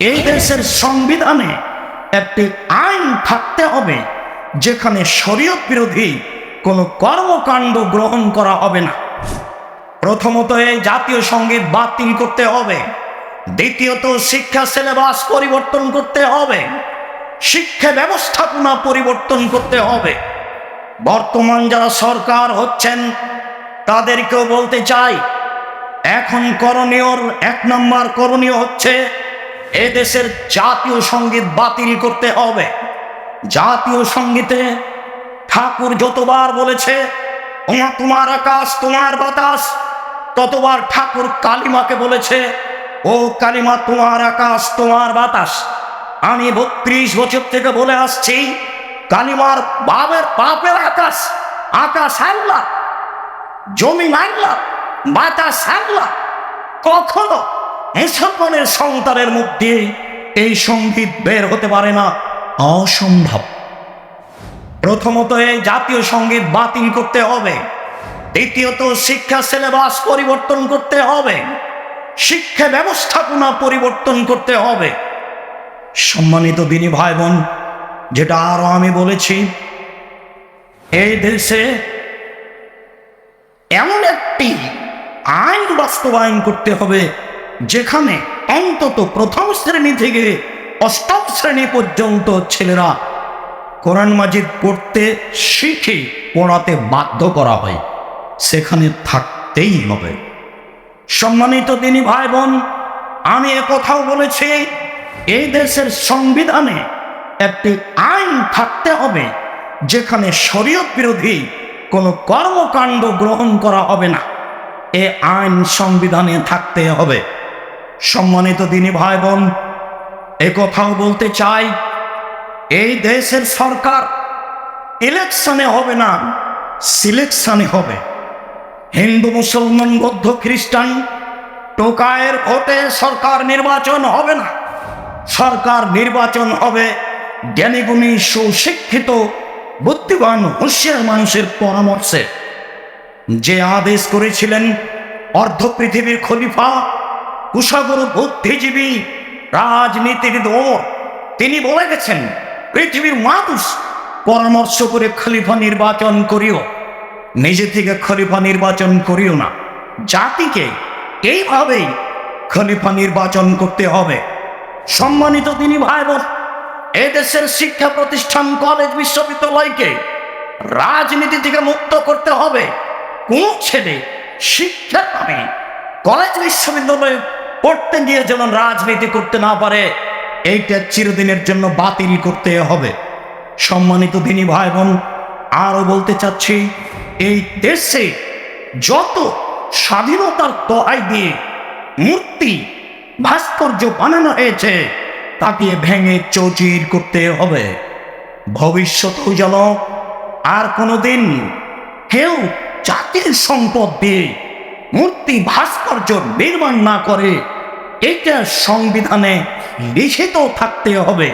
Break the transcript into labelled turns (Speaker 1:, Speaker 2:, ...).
Speaker 1: এই দেশের সংবিধানে একটি আইন থাকতে হবে যেখানে শরীয়ত বিরোধী কোনো কর্মকাণ্ড গ্রহণ করা হবে না। প্রথমত এই জাতীয় সঙ্গীত বাতিল করতে হবে। দ্বিতীয়ত শিক্ষা সিলেবাস পরিবর্তন করতে হবে। শিক্ষা ব্যবস্থাপনা পরিবর্তন করতে হবে। বর্তমান যারা সরকার হচ্ছেন তাদেরকেও বলতে চাই, এখন করণীয় 1 নম্বর করণীয় হচ্ছে এদেশের জাতীয় সঙ্গীত বাতিল করতে হবে। জাতীয় সঙ্গীতে ঠাকুর যতবার বলেছে ওমা তোমার আকাশ তোমার বাতাস, ততবার ঠাকুর কালিমাকে বলেছে ও কালিমা তোমার আকাশ তোমার বাতাস। আমি 32 বছর থেকে বলে আসছি, কালিমার বাপের আকাশ, আকাশ আল্লাহ, জমি আল্লাহ, বাতাস আল্লাহ। কখনো মুসলমানের সন্তানের মধ্যে এই সঙ্গীত বের হতে পারে না, অসম্ভব। প্রথমত এই জাতীয় সঙ্গীত বাতিল করতে হবে। দ্বিতীয়ত শিক্ষা সিলেবাস পরিবর্তন করতে হবে। শিক্ষা ব্যবস্থাপনা পরিবর্তন করতে হবে। সম্মানিত দিনী ভাই বোন, যেটা আরো আমি বলেছি, এই দেশে এমন একটি আইন বাস্তবায়ন করতে হবে যেখানে অন্তত প্রথম শ্রেণী থেকে 8ম শ্রেণী পর্যন্ত ছেলেরা কোরআন মাজিদ পড়তে শিখে পড়াতে বাধ্য করা হয়, সেখানে থাকতেই হবে। সম্মানিত দিনী ভাই বোন, আমি কথাও বলেছি, এই দেশের সংবিধানে একটি আইন থাকতে হবে যেখানে শরীয়ত বিরোধী কোনো কর্মকাণ্ড গ্রহণ করা হবে না। এ আইন সংবিধানে থাকতে হবে। সম্মানিত দিনী ভাই বোন, কথাও বলতে চাই, এই দেশের সরকার ইলেকশনে হবে না, সিলেকশনে হবে। হিন্দু মুসলমান বৌদ্ধ খ্রিস্টান টোকায়ের ভোটে সরকার নির্বাচন হবে না। সরকার নির্বাচন হবে জ্ঞানীগুণী সুশিক্ষিত বুদ্ধিমান হুঁশিয়ার মানুষের পরামর্শে। যে আদেশ করেছিলেন অর্ধ পৃথিবীর খলিফা কুশাগর বুদ্ধিজীবী রাজনীতিবিদ ওমর, তিনি বলে গেছেন পৃথিবীর মানুষ পরামর্শ করে খলিফা নির্বাচন করিও, নিজে থেকে খলিফা নির্বাচন করিও না। জাতিকে এইভাবেই খলিফা নির্বাচন করতে হবে। সম্মানিত দিনী ভাই বোন, এদেশের শিক্ষা প্রতিষ্ঠান কলেজ বিশ্ববিদ্যালয়কে রাজনীতি থেকে মুক্ত করতে হবে। কোন ছেলে শিক্ষার নামে কলেজ বিশ্ববিদ্যালয়ে পড়তে গিয়ে যেন রাজনীতি করতে না পারে, এইটা চিরদিনের জন্য বাতিল করতে হবে। সম্মানিত দিনী ভাই বোন, আরো বলতে চাচ্ছি, এই দেশে যত স্বাধীনতার দোহাই দিয়ে মূর্তি ভাস্কর্য বানানো হয়েছে তাকে ভেঙে চৌচির করতে হবে। ভবিষ্যতেও যেন আর কোনোদিন কেউ জাতির সম্পদ দিয়ে মূর্তি ভাস্কর্য নির্মাণ না করে, এটা সংবিধানে লিখিত থাকতে হবে।